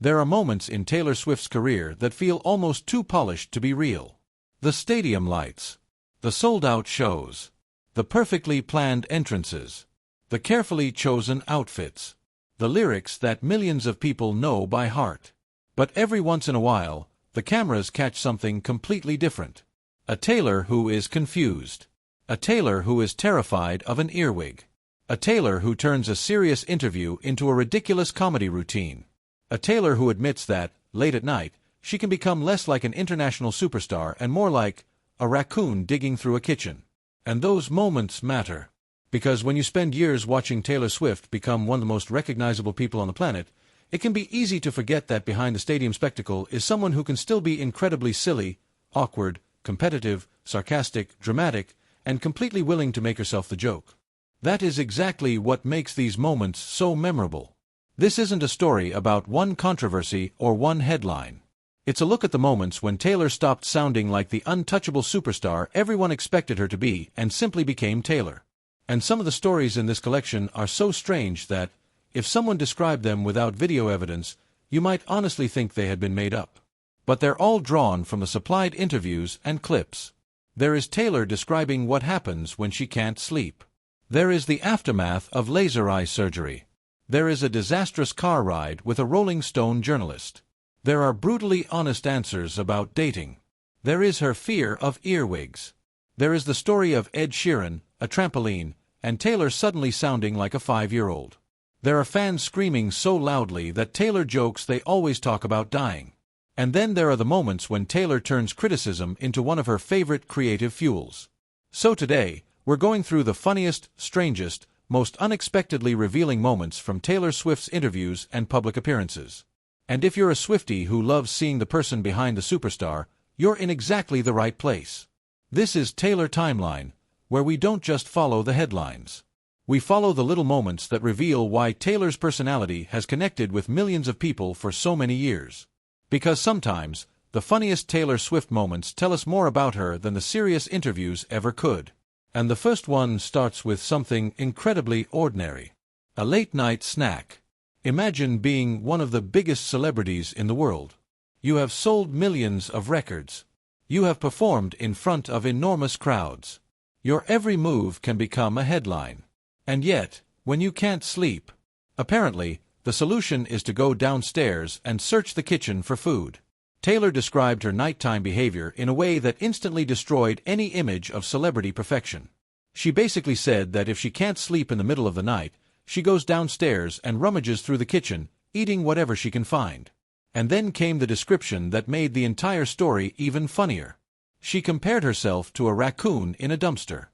There are moments in Taylor Swift's career that feel almost too polished to be real. The stadium lights, the sold-out shows, the perfectly planned entrances, the carefully chosen outfits, the lyrics that millions of people know by heart. But every once in a while, the cameras catch something completely different. A Taylor who is confused. A Taylor who is terrified of an earwig. A Taylor who turns a serious interview into a ridiculous comedy routine. A Taylor who admits that, late at night, she can become less like an international superstar and more like a raccoon digging through a kitchen. And those moments matter. Because when you spend years watching Taylor Swift become one of the most recognizable people on the planet, it can be easy to forget that behind the stadium spectacle is someone who can still be incredibly silly, awkward, competitive, sarcastic, dramatic, and completely willing to make herself the joke. That is exactly what makes these moments so memorable. This isn't a story about one controversy or one headline. It's a look at the moments when Taylor stopped sounding like the untouchable superstar everyone expected her to be and simply became Taylor. And some of the stories in this collection are so strange that, if someone described them without video evidence, you might honestly think they had been made up. But they're all drawn from the supplied interviews and clips. There is Taylor describing what happens when she can't sleep. There is the aftermath of laser eye surgery. There is a disastrous car ride with a Rolling Stone journalist. There are brutally honest answers about dating. There is her fear of earwigs. There is the story of Ed Sheeran, a trampoline, and Taylor suddenly sounding like a 5-year-old. There are fans screaming so loudly that Taylor jokes they always talk about dying. And then there are the moments when Taylor turns criticism into one of her favorite creative fuels. So today, we're going through the funniest, strangest, most unexpectedly revealing moments from Taylor Swift's interviews and public appearances. And if you're a Swiftie who loves seeing the person behind the superstar, you're in exactly the right place. This is Taylor Timeline, where we don't just follow the headlines. We follow the little moments that reveal why Taylor's personality has connected with millions of people for so many years. Because sometimes, the funniest Taylor Swift moments tell us more about her than the serious interviews ever could. And the first one starts with something incredibly ordinary. A late-night snack. Imagine being one of the biggest celebrities in the world. You have sold millions of records. You have performed in front of enormous crowds. Your every move can become a headline. And yet, when you can't sleep, apparently, the solution is to go downstairs and search the kitchen for food. Taylor described her nighttime behavior in a way that instantly destroyed any image of celebrity perfection. She basically said that if she can't sleep in the middle of the night, she goes downstairs and rummages through the kitchen, eating whatever she can find. And then came the description that made the entire story even funnier. She compared herself to a raccoon in a dumpster.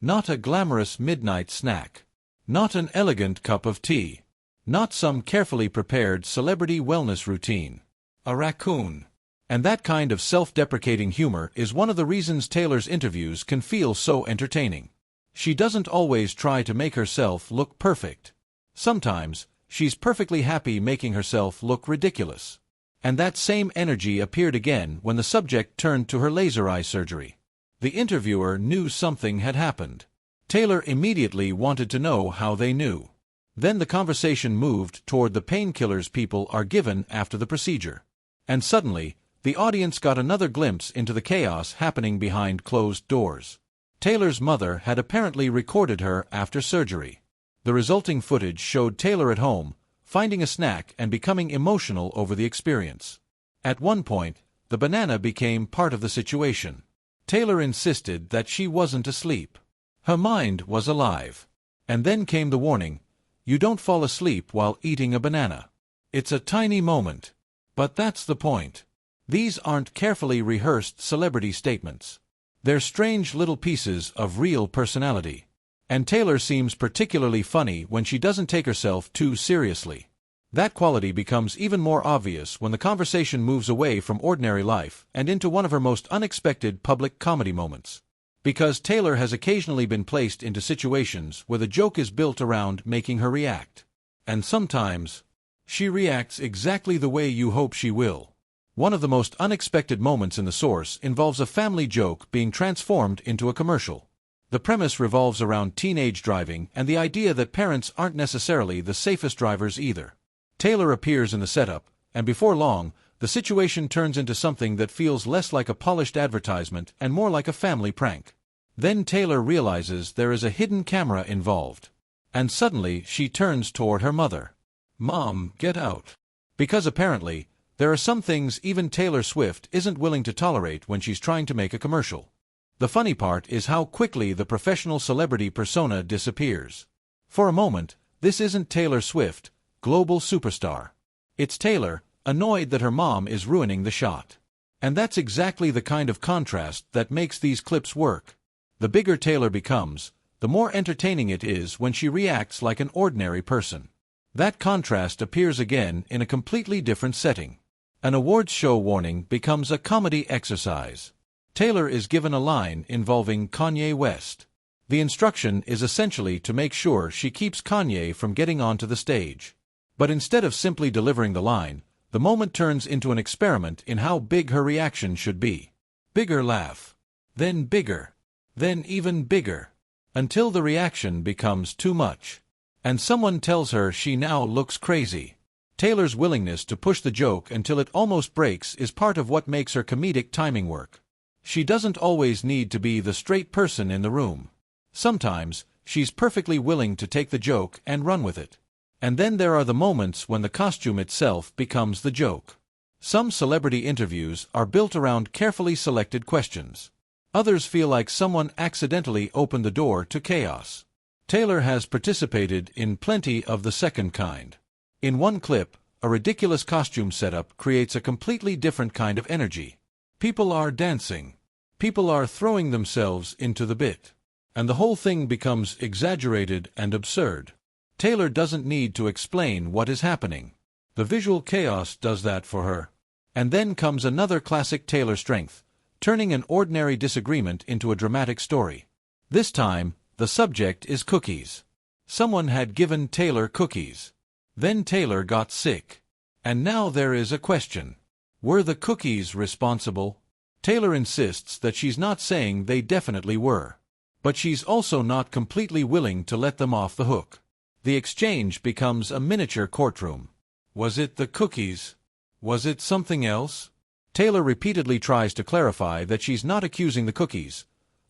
Not a glamorous midnight snack. Not an elegant cup of tea. Not some carefully prepared celebrity wellness routine. A raccoon. And that kind of self-deprecating humor is one of the reasons Taylor's interviews can feel so entertaining. She doesn't always try to make herself look perfect. Sometimes, she's perfectly happy making herself look ridiculous. And that same energy appeared again when the subject turned to her laser eye surgery. The interviewer knew something had happened. Taylor immediately wanted to know how they knew. Then the conversation moved toward the painkillers people are given after the procedure. And suddenly, the audience got another glimpse into the chaos happening behind closed doors. Taylor's mother had apparently recorded her after surgery. The resulting footage showed Taylor at home, finding a snack and becoming emotional over the experience. At one point, the banana became part of the situation. Taylor insisted that she wasn't asleep. Her mind was alive. And then came the warning, you don't fall asleep while eating a banana. It's a tiny moment. But that's the point. These aren't carefully rehearsed celebrity statements. They're strange little pieces of real personality. And Taylor seems particularly funny when she doesn't take herself too seriously. That quality becomes even more obvious when the conversation moves away from ordinary life and into one of her most unexpected public comedy moments. Because Taylor has occasionally been placed into situations where the joke is built around making her react. And sometimes, she reacts exactly the way you hope she will. One of the most unexpected moments in the source involves a family joke being transformed into a commercial. The premise revolves around teenage driving and the idea that parents aren't necessarily the safest drivers either. Taylor appears in the setup, And before long, the situation turns into something that feels less like a polished advertisement and more like a family prank. Then Taylor realizes there is a hidden camera involved. And suddenly she turns toward her mother. "Mom, get out." Because apparently, there are some things even Taylor Swift isn't willing to tolerate when she's trying to make a commercial. The funny part is how quickly the professional celebrity persona disappears. For a moment, this isn't Taylor Swift, global superstar. It's Taylor, annoyed that her mom is ruining the shot. And that's exactly the kind of contrast that makes these clips work. The bigger Taylor becomes, the more entertaining it is when she reacts like an ordinary person. That contrast appears again in a completely different setting. An awards show warning becomes a comedy exercise. Taylor is given a line involving Kanye West. The instruction is essentially to make sure she keeps Kanye from getting onto the stage. But instead of simply delivering the line, the moment turns into an experiment in how big her reaction should be. Bigger laugh. Then bigger. Then even bigger. Until the reaction becomes too much. And someone tells her she now looks crazy. Taylor's willingness to push the joke until it almost breaks is part of what makes her comedic timing work. She doesn't always need to be the straight person in the room. Sometimes, she's perfectly willing to take the joke and run with it. And then there are the moments when the costume itself becomes the joke. Some celebrity interviews are built around carefully selected questions. Others feel like someone accidentally opened the door to chaos. Taylor has participated in plenty of the second kind. In one clip, a ridiculous costume setup creates a completely different kind of energy. People are dancing. People are throwing themselves into the bit. And the whole thing becomes exaggerated and absurd. Taylor doesn't need to explain what is happening. The visual chaos does that for her. And then comes another classic Taylor strength, turning an ordinary disagreement into a dramatic story. This time, the subject is cookies. Someone had given Taylor cookies. Then Taylor got sick. And now there is a question. Were the cookies responsible? Taylor insists that she's not saying they definitely were. But she's also not completely willing to let them off the hook. The exchange becomes a miniature courtroom. Was it the cookies? Was it something else? Taylor repeatedly tries to clarify that she's not accusing the cookies,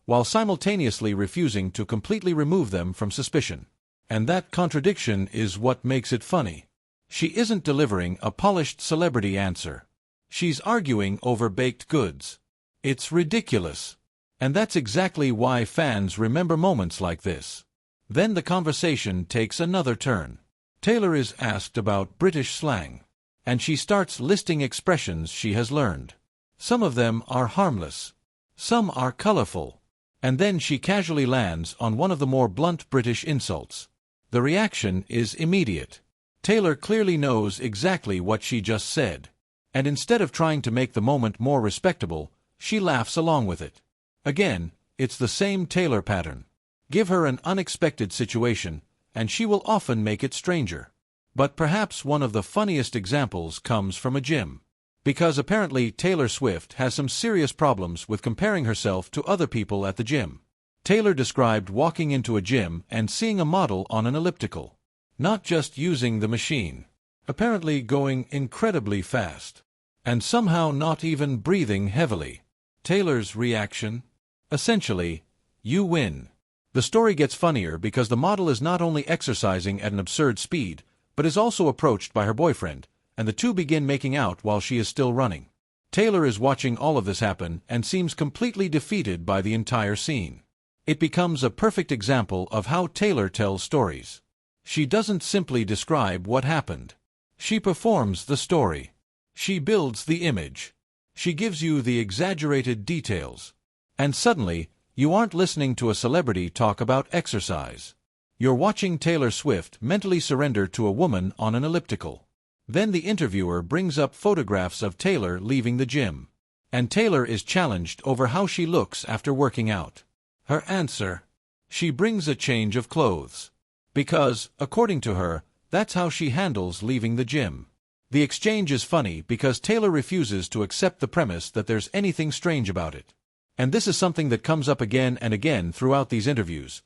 while simultaneously refusing to completely remove them from suspicion. And that contradiction is what makes it funny. She isn't delivering a polished celebrity answer. She's arguing over baked goods. It's ridiculous. And that's exactly why fans remember moments like this. Then the conversation takes another turn. Taylor is asked about British slang, and she starts listing expressions she has learned. Some of them are harmless. Some are colorful. And then she casually lands on one of the more blunt British insults. The reaction is immediate. Taylor clearly knows exactly what she just said. And instead of trying to make the moment more respectable, she laughs along with it. Again, it's the same Taylor pattern. Give her an unexpected situation, and she will often make it stranger. But perhaps one of the funniest examples comes from a gym. Because apparently Taylor Swift has some serious problems with comparing herself to other people at the gym. Taylor described walking into a gym and seeing a model on an elliptical. Not just using the machine. Apparently going incredibly fast. And somehow not even breathing heavily. Taylor's reaction? Essentially, you win. The story gets funnier because the model is not only exercising at an absurd speed, but is also approached by her boyfriend, and the two begin making out while she is still running. Taylor is watching all of this happen and seems completely defeated by the entire scene. It becomes a perfect example of how Taylor tells stories. She doesn't simply describe what happened. She performs the story. She builds the image. She gives you the exaggerated details. And suddenly, you aren't listening to a celebrity talk about exercise. You're watching Taylor Swift mentally surrender to a woman on an elliptical. Then the interviewer brings up photographs of Taylor leaving the gym. And Taylor is challenged over how she looks after working out. Her answer? She brings a change of clothes. Because, according to her, that's how she handles leaving the gym. The exchange is funny because Taylor refuses to accept the premise that there's anything strange about it. And this is something that comes up again and again throughout these interviews.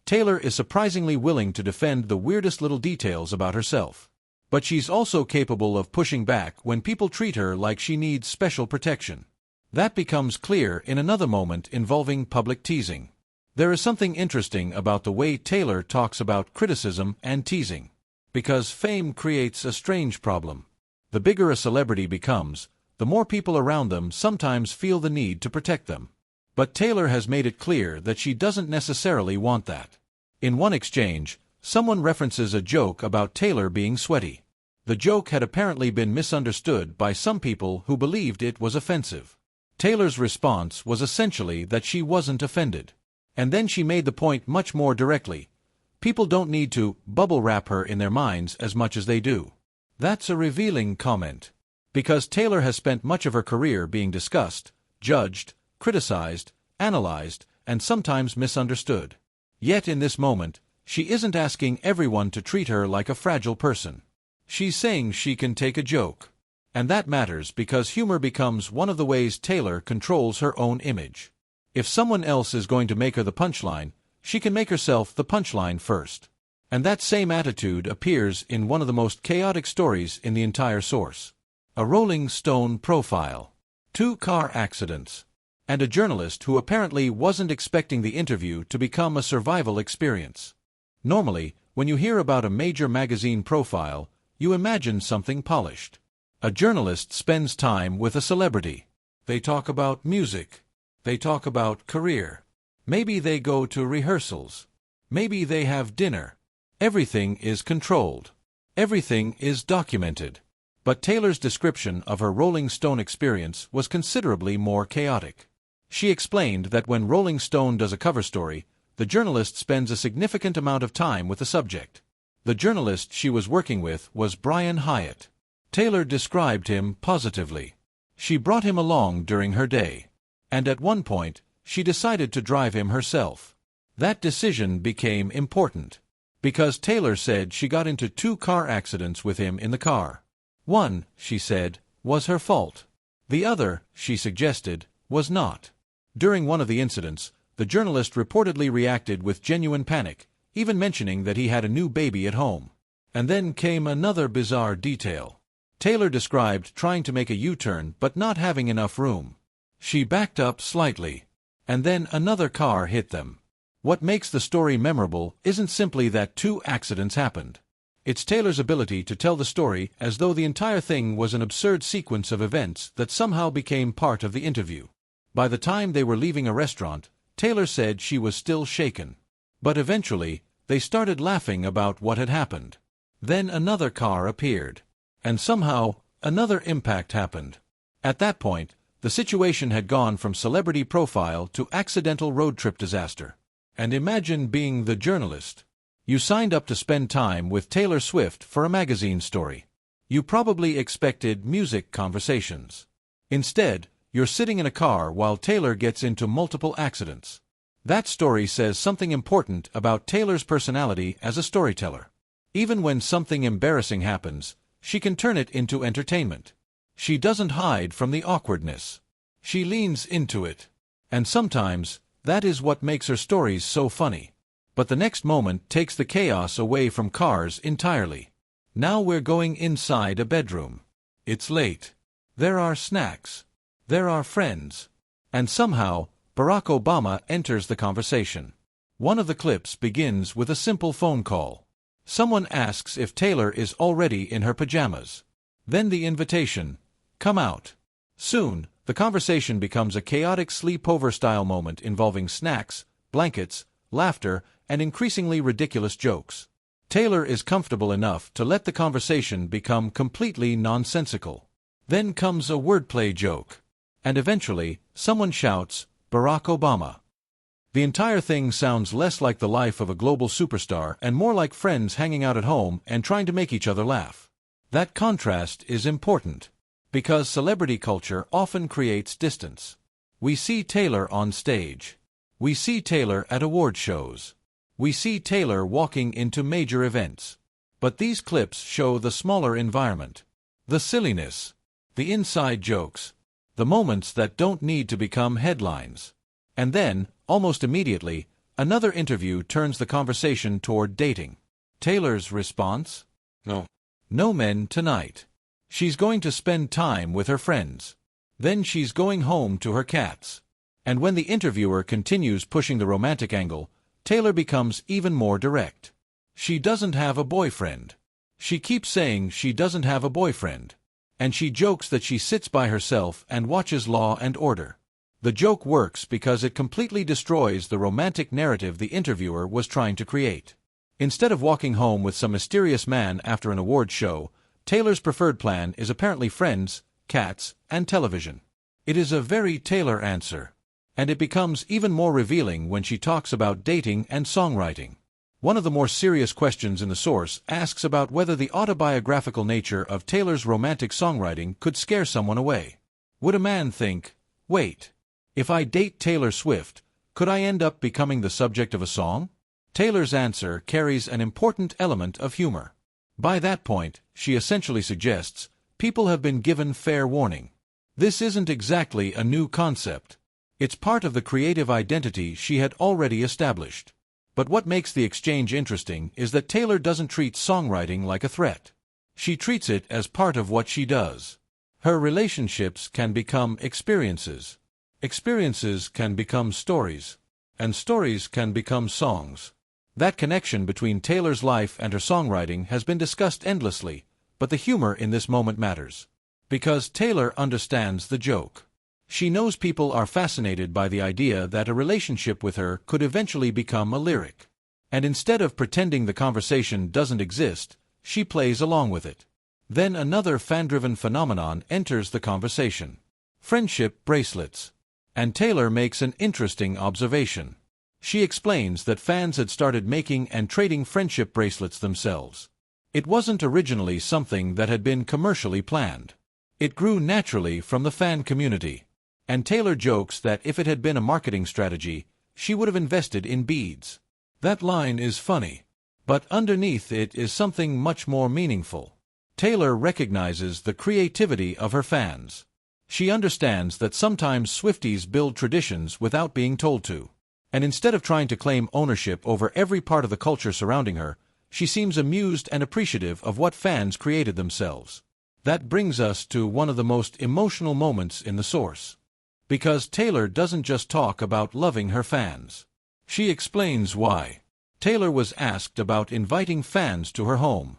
Taylor is surprisingly willing to defend the weirdest little details about herself. But she's also capable of pushing back when people treat her like she needs special protection. That becomes clear in another moment involving public teasing. There is something interesting about the way Taylor talks about criticism and teasing. Because fame creates a strange problem. The bigger a celebrity becomes, the more people around them sometimes feel the need to protect them. But Taylor has made it clear that she doesn't necessarily want that. In one exchange, someone references a joke about Taylor being sweaty. The joke had apparently been misunderstood by some people who believed it was offensive. Taylor's response was essentially that she wasn't offended. And then she made the point much more directly. People don't need to bubble wrap her in their minds as much as they do. That's a revealing comment. Because Taylor has spent much of her career being discussed, judged, criticized, analyzed, and sometimes misunderstood. Yet in this moment, she isn't asking everyone to treat her like a fragile person. She's saying she can take a joke. And that matters because humor becomes one of the ways Taylor controls her own image. If someone else is going to make her the punchline, she can make herself the punchline first. And that same attitude appears in one of the most chaotic stories in the entire source. A Rolling Stone profile. 2 car accidents. And a journalist who apparently wasn't expecting the interview to become a survival experience. Normally, when you hear about a major magazine profile, you imagine something polished. A journalist spends time with a celebrity. They talk about music. They talk about career. Maybe they go to rehearsals. Maybe they have dinner. Everything is controlled. Everything is documented. But Taylor's description of her Rolling Stone experience was considerably more chaotic. She explained that when Rolling Stone does a cover story, the journalist spends a significant amount of time with the subject. The journalist she was working with was Brian Hyatt. Taylor described him positively. She brought him along during her day. And at one point, she decided to drive him herself. That decision became important. Because Taylor said she got into 2 car accidents with him in the car. One, she said, was her fault. The other, she suggested, was not. During one of the incidents, the journalist reportedly reacted with genuine panic, even mentioning that he had a new baby at home. And then came another bizarre detail. Taylor described trying to make a U-turn but not having enough room. She backed up slightly. And then another car hit them. What makes the story memorable isn't simply that 2 accidents happened. It's Taylor's ability to tell the story as though the entire thing was an absurd sequence of events that somehow became part of the interview. By the time they were leaving a restaurant, Taylor said she was still shaken. But eventually, they started laughing about what had happened. Then another car appeared. And somehow, another impact happened. At that point, the situation had gone from celebrity profile to accidental road trip disaster. And imagine being the journalist. You signed up to spend time with Taylor Swift for a magazine story. You probably expected music conversations. Instead, you're sitting in a car while Taylor gets into multiple accidents. That story says something important about Taylor's personality as a storyteller. Even when something embarrassing happens, she can turn it into entertainment. She doesn't hide from the awkwardness. She leans into it. And sometimes, that is what makes her stories so funny. But the next moment takes the chaos away from cars entirely. Now we're going inside a bedroom. It's late. There are snacks. There are friends. And somehow, Barack Obama enters the conversation. One of the clips begins with a simple phone call. Someone asks if Taylor is already in her pajamas. Then the invitation, "Come out." Soon, the conversation becomes a chaotic sleepover-style moment involving snacks, blankets, laughter, and increasingly ridiculous jokes. Taylor is comfortable enough to let the conversation become completely nonsensical. Then comes a wordplay joke. And eventually, someone shouts, "Barack Obama." The entire thing sounds less like the life of a global superstar and more like friends hanging out at home and trying to make each other laugh. That contrast is important. Because celebrity culture often creates distance. We see Taylor on stage. We see Taylor at award shows. We see Taylor walking into major events. But these clips show the smaller environment. The silliness. The inside jokes. The moments that don't need to become headlines. And then, almost immediately, another interview turns the conversation toward dating. Taylor's response? "No. No men tonight. She's going to spend time with her friends. Then she's going home to her cats. And when the interviewer continues pushing the romantic angle, Taylor becomes even more direct. She doesn't have a boyfriend. She keeps saying she doesn't have a boyfriend. And she jokes that she sits by herself and watches Law and Order. The joke works because it completely destroys the romantic narrative the interviewer was trying to create. Instead of walking home with some mysterious man after an award show, Taylor's preferred plan is apparently friends, cats, and television. It is a very Taylor answer. And it becomes even more revealing when she talks about dating and songwriting. One of the more serious questions in the source asks about whether the autobiographical nature of Taylor's romantic songwriting could scare someone away. Would a man think, wait, if I date Taylor Swift, could I end up becoming the subject of a song? Taylor's answer carries an important element of humor. By that point, she essentially suggests, people have been given fair warning. This isn't exactly a new concept. It's part of the creative identity she had already established. But what makes the exchange interesting is that Taylor doesn't treat songwriting like a threat. She treats it as part of what she does. Her relationships can become experiences. Experiences can become stories. And stories can become songs. That connection between Taylor's life and her songwriting has been discussed endlessly, but the humor in this moment matters. Because Taylor understands the joke. She knows people are fascinated by the idea that a relationship with her could eventually become a lyric. And instead of pretending the conversation doesn't exist, she plays along with it. Then another fan-driven phenomenon enters the conversation. Friendship bracelets. And Taylor makes an interesting observation. She explains that fans had started making and trading friendship bracelets themselves. It wasn't originally something that had been commercially planned. It grew naturally from the fan community. And Taylor jokes that if it had been a marketing strategy, she would have invested in beads. That line is funny. But underneath it is something much more meaningful. Taylor recognizes the creativity of her fans. She understands that sometimes Swifties build traditions without being told to. And instead of trying to claim ownership over every part of the culture surrounding her, she seems amused and appreciative of what fans created themselves. That brings us to one of the most emotional moments in the source. Because Taylor doesn't just talk about loving her fans. She explains why. Taylor was asked about inviting fans to her home.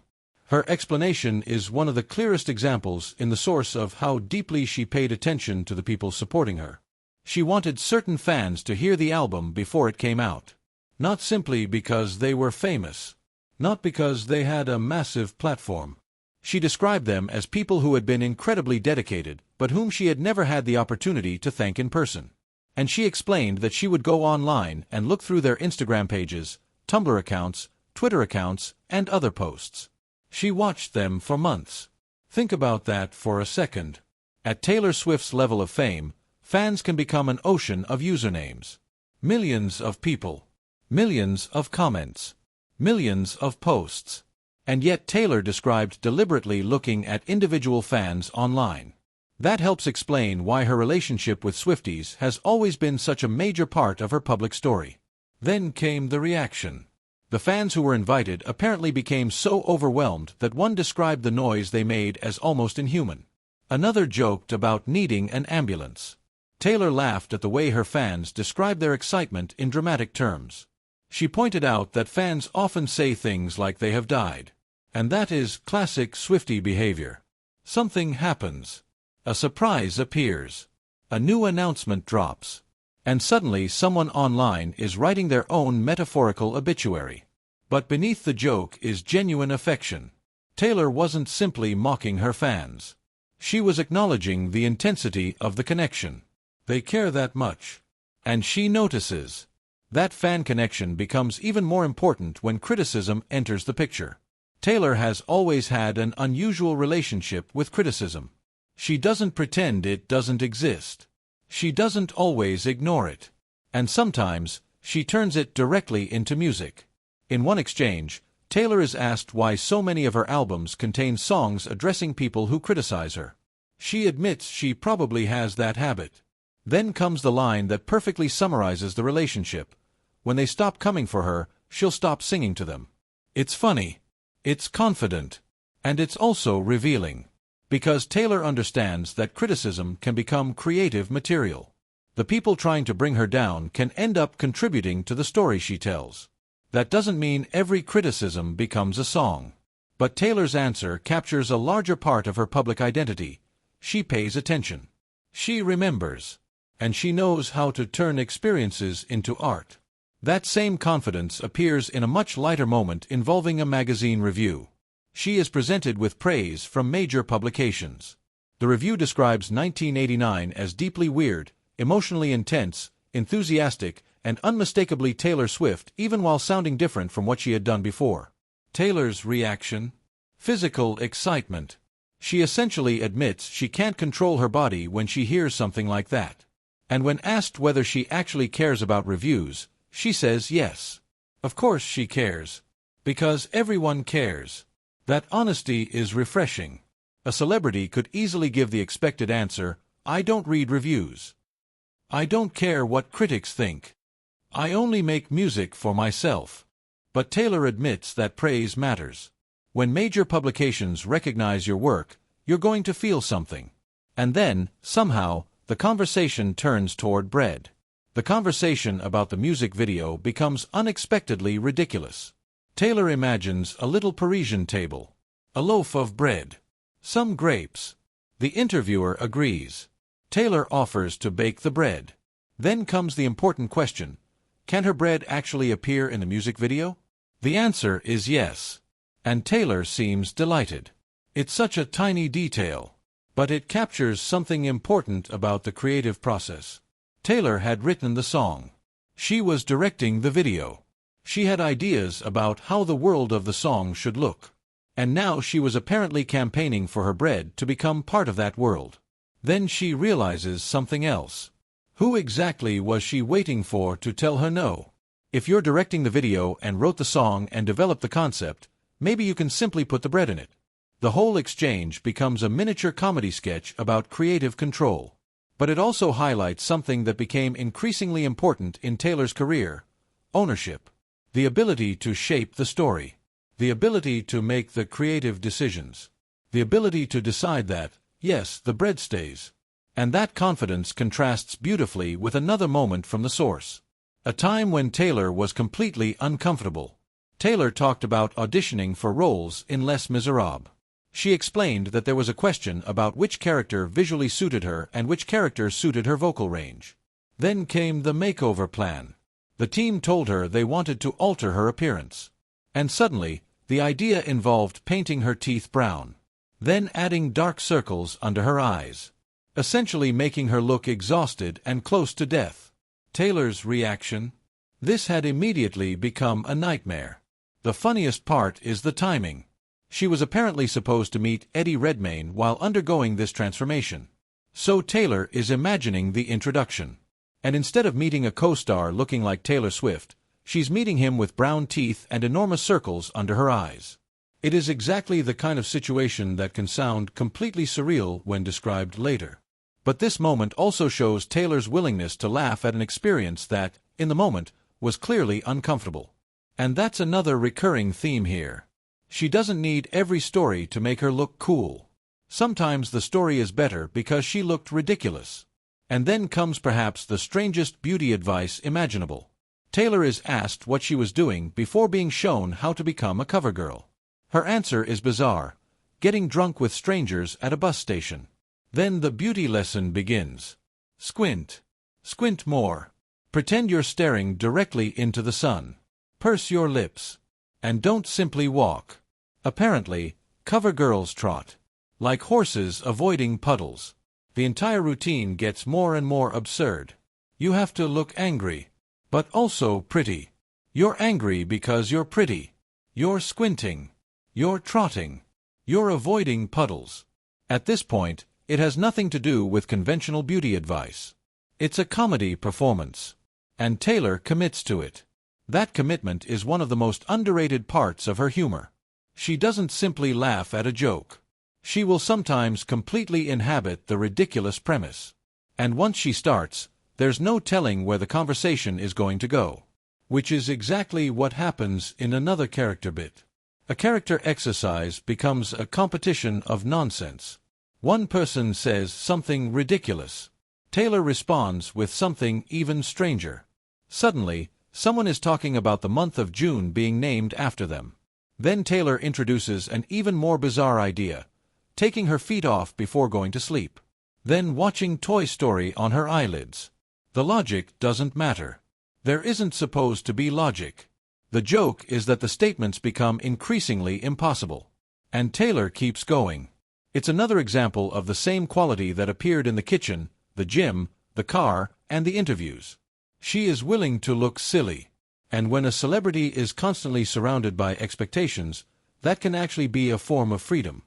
Her explanation is one of the clearest examples in the source of how deeply she paid attention to the people supporting her. She wanted certain fans to hear the album before it came out. Not simply because they were famous. Not because they had a massive platform. She described them as people who had been incredibly dedicated, but whom she had never had the opportunity to thank in person. And she explained that she would go online and look through their Instagram pages, Tumblr accounts, Twitter accounts, and other posts. She watched them for months. Think about that for a second. At Taylor Swift's level of fame, fans can become an ocean of usernames. Millions of people. Millions of comments. Millions of posts. And yet Taylor described deliberately looking at individual fans online. That helps explain why her relationship with Swifties has always been such a major part of her public story. Then came the reaction. The fans who were invited apparently became so overwhelmed that one described the noise they made as almost inhuman. Another joked about needing an ambulance. Taylor laughed at the way her fans described their excitement in dramatic terms. She pointed out that fans often say things like they have died. And that is classic Swiftie behavior. Something happens. A surprise appears. A new announcement drops. And suddenly someone online is writing their own metaphorical obituary. But beneath the joke is genuine affection. Taylor wasn't simply mocking her fans. She was acknowledging the intensity of the connection. They care that much. And she notices. That fan connection becomes even more important when criticism enters the picture. Taylor has always had an unusual relationship with criticism. She doesn't pretend it doesn't exist. She doesn't always ignore it. And sometimes, she turns it directly into music. In one exchange, Taylor is asked why so many of her albums contain songs addressing people who criticize her. She admits she probably has that habit. Then comes the line that perfectly summarizes the relationship. When they stop coming for her, she'll stop singing to them. It's funny. It's confident. And it's also revealing. Because Taylor understands that criticism can become creative material. The people trying to bring her down can end up contributing to the story she tells. That doesn't mean every criticism becomes a song. But Taylor's answer captures a larger part of her public identity. She pays attention. She remembers. And she knows how to turn experiences into art. That same confidence appears in a much lighter moment involving a magazine review. She is presented with praise from major publications. The review describes 1989 as deeply weird, emotionally intense, enthusiastic, and unmistakably Taylor Swift, even while sounding different from what she had done before. Taylor's reaction? Physical excitement. She essentially admits she can't control her body when she hears something like that. And when asked whether she actually cares about reviews, she says yes. Of course she cares. Because everyone cares. That honesty is refreshing. A celebrity could easily give the expected answer, I don't read reviews. I don't care what critics think. I only make music for myself. But Taylor admits that praise matters. When major publications recognize your work, you're going to feel something. And then, somehow, the conversation turns toward bread. The conversation about the music video becomes unexpectedly ridiculous. Taylor imagines a little Parisian table, a loaf of bread, some grapes. The interviewer agrees. Taylor offers to bake the bread. Then comes the important question, can her bread actually appear in the music video? The answer is yes. And Taylor seems delighted. It's such a tiny detail, but it captures something important about the creative process. Taylor had written the song. She was directing the video. She had ideas about how the world of the song should look. And now she was apparently campaigning for her bread to become part of that world. Then she realizes something else. Who exactly was she waiting for to tell her no? If you're directing the video and wrote the song and developed the concept, maybe you can simply put the bread in it. The whole exchange becomes a miniature comedy sketch about creative control. But it also highlights something that became increasingly important in Taylor's career: ownership. The ability to shape the story. The ability to make the creative decisions. The ability to decide that, yes, the bread stays. And that confidence contrasts beautifully with another moment from the source. A time when Taylor was completely uncomfortable. Taylor talked about auditioning for roles in Les Miserables. She explained that there was a question about which character visually suited her and which character suited her vocal range. Then came the makeover plan. The team told her they wanted to alter her appearance. And suddenly, the idea involved painting her teeth brown. Then adding dark circles under her eyes. Essentially making her look exhausted and close to death. Taylor's reaction? This had immediately become a nightmare. The funniest part is the timing. She was apparently supposed to meet Eddie Redmayne while undergoing this transformation. So Taylor is imagining the introduction. And instead of meeting a co-star looking like Taylor Swift, she's meeting him with brown teeth and enormous circles under her eyes. It is exactly the kind of situation that can sound completely surreal when described later. But this moment also shows Taylor's willingness to laugh at an experience that, in the moment, was clearly uncomfortable. And that's another recurring theme here. She doesn't need every story to make her look cool. Sometimes the story is better because she looked ridiculous. And then comes perhaps the strangest beauty advice imaginable. Taylor is asked what she was doing before being shown how to become a cover girl. Her answer is bizarre: getting drunk with strangers at a bus station. Then the beauty lesson begins. Squint. Squint more. Pretend you're staring directly into the sun. Purse your lips. And don't simply walk. Apparently, cover girls trot. Like horses avoiding puddles. The entire routine gets more and more absurd. You have to look angry. But also pretty. You're angry because you're pretty. You're squinting. You're trotting. You're avoiding puddles. At this point, it has nothing to do with conventional beauty advice. It's a comedy performance. And Taylor commits to it. That commitment is one of the most underrated parts of her humor. She doesn't simply laugh at a joke. She will sometimes completely inhabit the ridiculous premise. And once she starts, there's no telling where the conversation is going to go. Which is exactly what happens in another character bit. A character exercise becomes a competition of nonsense. One person says something ridiculous. Taylor responds with something even stranger. Suddenly, someone is talking about the month of June being named after them. Then Taylor introduces an even more bizarre idea, taking her feet off before going to sleep. Then watching Toy Story on her eyelids. The logic doesn't matter. There isn't supposed to be logic. The joke is that the statements become increasingly impossible. And Taylor keeps going. It's another example of the same quality that appeared in the kitchen, the gym, the car, and the interviews. She is willing to look silly. And when a celebrity is constantly surrounded by expectations, that can actually be a form of freedom.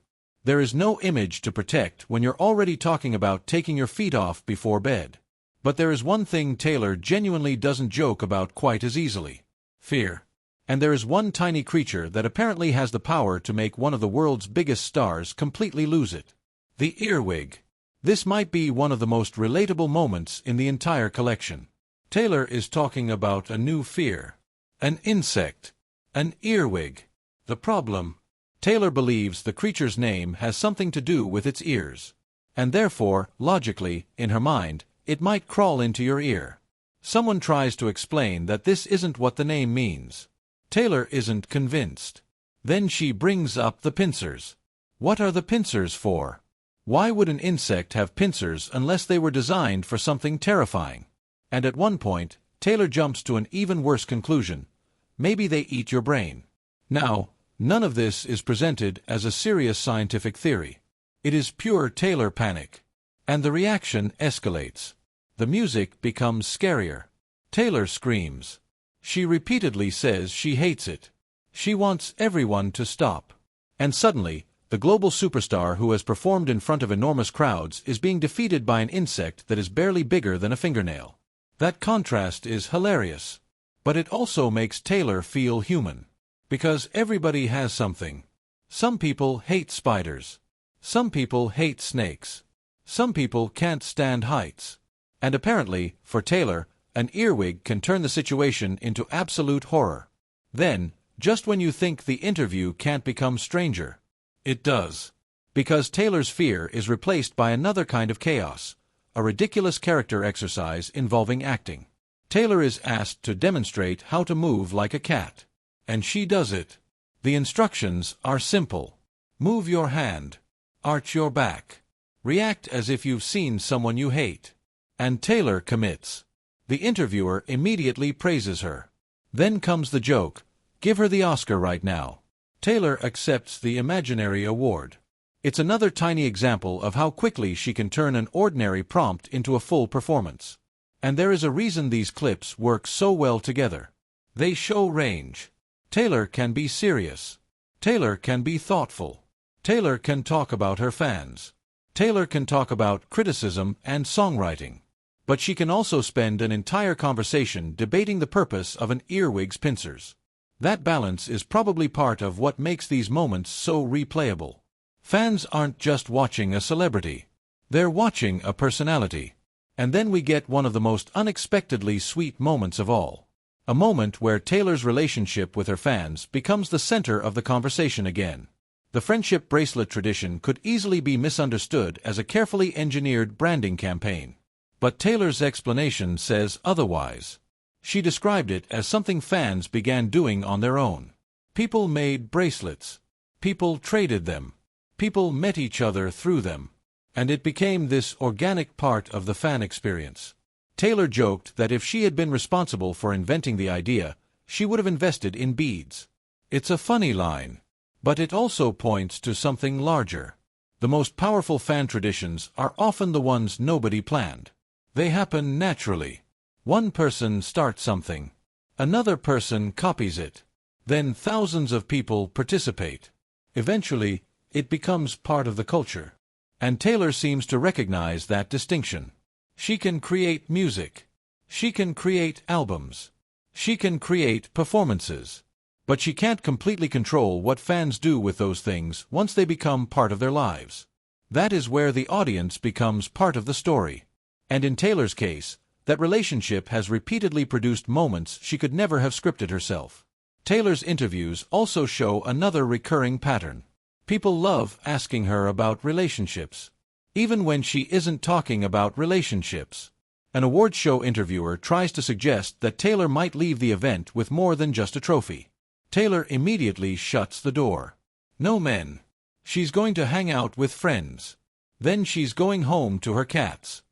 There is no image to protect when you're already talking about taking your feet off before bed. But there is one thing Taylor genuinely doesn't joke about quite as easily: fear. And there is one tiny creature that apparently has the power to make one of the world's biggest stars completely lose it. The earwig. This might be one of the most relatable moments in the entire collection. Taylor is talking about a new fear. An insect. An earwig. The problem: Taylor believes the creature's name has something to do with its ears. And therefore, logically, in her mind, it might crawl into your ear. Someone tries to explain that this isn't what the name means. Taylor isn't convinced. Then she brings up the pincers. What are the pincers for? Why would an insect have pincers unless they were designed for something terrifying? And at one point, Taylor jumps to an even worse conclusion. Maybe they eat your brain. Now, none of this is presented as a serious scientific theory. It is pure Taylor panic. And the reaction escalates. The music becomes scarier. Taylor screams. She repeatedly says she hates it. She wants everyone to stop. And suddenly, the global superstar who has performed in front of enormous crowds is being defeated by an insect that is barely bigger than a fingernail. That contrast is hilarious. But it also makes Taylor feel human. Because everybody has something. Some people hate spiders. Some people hate snakes. Some people can't stand heights. And apparently, for Taylor, an earwig can turn the situation into absolute horror. Then, just when you think the interview can't become stranger, it does. Because Taylor's fear is replaced by another kind of chaos, a ridiculous character exercise involving acting. Taylor is asked to demonstrate how to move like a cat. And she does it. The instructions are simple. Move your hand. Arch your back. React as if you've seen someone you hate. And Taylor commits. The interviewer immediately praises her. Then comes the joke. Give her the Oscar right now. Taylor accepts the imaginary award. It's another tiny example of how quickly she can turn an ordinary prompt into a full performance. And there is a reason these clips work so well together. They show range. Taylor can be serious. Taylor can be thoughtful. Taylor can talk about her fans. Taylor can talk about criticism and songwriting. But she can also spend an entire conversation debating the purpose of an earwig's pincers. That balance is probably part of what makes these moments so replayable. Fans aren't just watching a celebrity. They're watching a personality. And then we get one of the most unexpectedly sweet moments of all. A moment where Taylor's relationship with her fans becomes the center of the conversation again. The friendship bracelet tradition could easily be misunderstood as a carefully engineered branding campaign. But Taylor's explanation says otherwise. She described it as something fans began doing on their own. People made bracelets. People traded them. People met each other through them. And it became this organic part of the fan experience. Taylor joked that if she had been responsible for inventing the idea, she would have invested in beads. It's a funny line. But it also points to something larger. The most powerful fan traditions are often the ones nobody planned. They happen naturally. One person starts something. Another person copies it. Then thousands of people participate. Eventually, it becomes part of the culture. And Taylor seems to recognize that distinction. She can create music. She can create albums. She can create performances. But she can't completely control what fans do with those things once they become part of their lives. That is where the audience becomes part of the story. And in Taylor's case, that relationship has repeatedly produced moments she could never have scripted herself. Taylor's interviews also show another recurring pattern. People love asking her about relationships, even when she isn't talking about relationships. An awards show interviewer tries to suggest that Taylor might leave the event with more than just a trophy. Taylor immediately shuts the door. No men. She's going to hang out with friends. Then she's going home to her cats.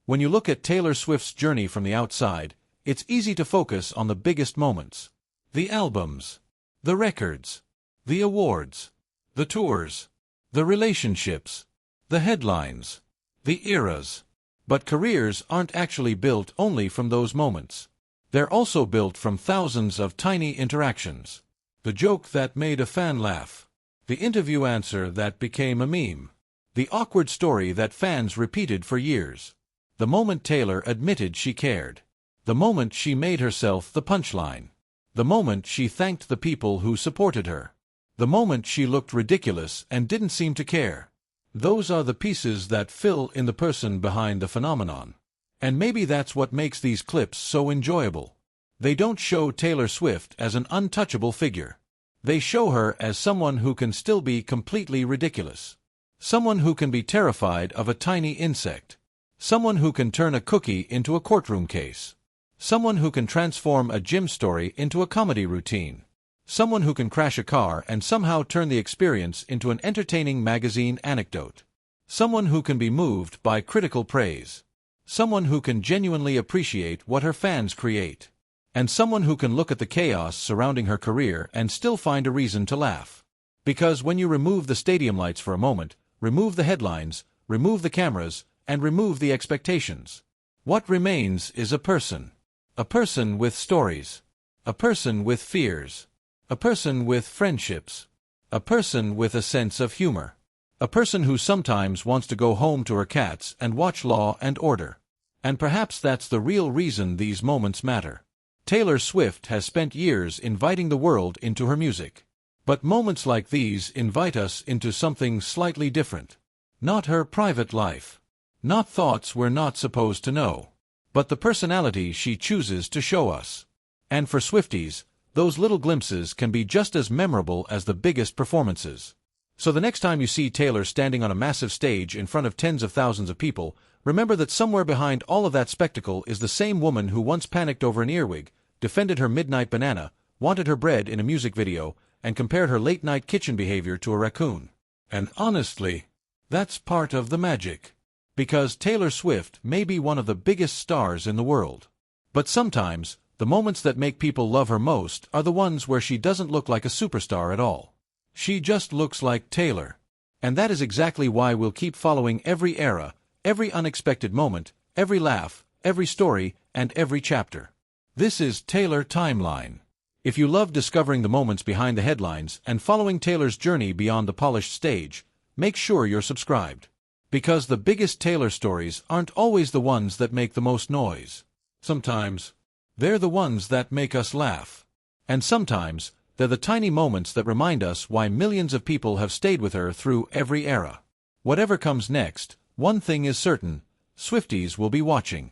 When you look at Taylor Swift's journey from the outside, it's easy to focus on the biggest moments. The albums, the records, the awards, the tours, the relationships, the headlines, the eras. But careers aren't actually built only from those moments. They're also built from thousands of tiny interactions. The joke that made a fan laugh. The interview answer that became a meme. The awkward story that fans repeated for years. The moment Taylor admitted she cared. The moment she made herself the punchline. The moment she thanked the people who supported her. The moment she looked ridiculous and didn't seem to care. Those are the pieces that fill in the person behind the phenomenon. And maybe that's what makes these clips so enjoyable. They don't show Taylor Swift as an untouchable figure. They show her as someone who can still be completely ridiculous. Someone who can be terrified of a tiny insect. Someone who can turn a cookie into a courtroom case. Someone who can transform a gym story into a comedy routine. Someone who can crash a car and somehow turn the experience into an entertaining magazine anecdote. Someone who can be moved by critical praise. Someone who can genuinely appreciate what her fans create. And someone who can look at the chaos surrounding her career and still find a reason to laugh. Because when you remove the stadium lights for a moment, remove the headlines, remove the cameras, and remove the expectations, what remains is a person. A person with stories. A person with fears. A person with friendships. A person with a sense of humor. A person who sometimes wants to go home to her cats and watch Law and Order. And perhaps that's the real reason these moments matter. Taylor Swift has spent years inviting the world into her music. But moments like these invite us into something slightly different. Not her private life. Not thoughts we're not supposed to know. But the personality she chooses to show us. And for Swifties, those little glimpses can be just as memorable as the biggest performances. So the next time you see Taylor standing on a massive stage in front of tens of thousands of people, remember that somewhere behind all of that spectacle is the same woman who once panicked over an earwig, defended her midnight banana, wanted her bread in a music video, and compared her late-night kitchen behavior to a raccoon. And honestly, that's part of the magic. Because Taylor Swift may be one of the biggest stars in the world. But sometimes, the moments that make people love her most are the ones where she doesn't look like a superstar at all. She just looks like Taylor. And that is exactly why we'll keep following every era, every unexpected moment, every laugh, every story, and every chapter. This is Taylor Timeline. If you love discovering the moments behind the headlines and following Taylor's journey beyond the polished stage, make sure you're subscribed. Because the biggest Taylor stories aren't always the ones that make the most noise. Sometimes, they're the ones that make us laugh. And sometimes, they're the tiny moments that remind us why millions of people have stayed with her through every era. Whatever comes next, one thing is certain, Swifties will be watching.